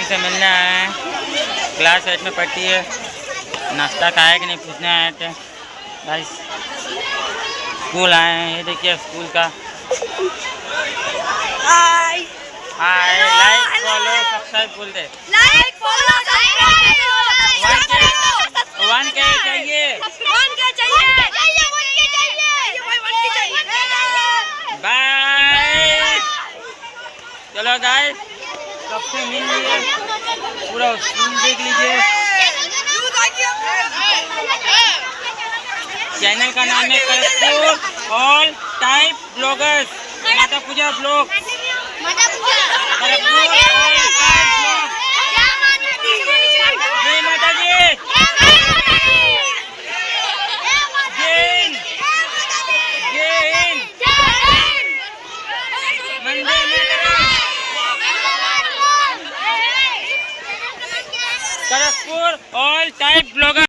से मिलने आए हैं, क्लास 8 में पढ़ती है। नाश्ता खाया कि नहीं पूछने आए थे भाई। स्कूल आए हैं, ये देखिए स्कूल का। हाय हाय, लाइक फॉलो सब्सक्राइब बोल दे। लाइक फॉलो सब्सक्राइब 1K चाहिए। बाय। चलो गाइस, सबसे मिल लीजिए, पूरा स्कूल देख लीजिए। चैनल का नाम है करसपुर ऑल टाइप ब्लॉगर्स, माता पूजा ब्लॉग। जय माता दी। करसपुर ऑल टाइप ब्लॉगर।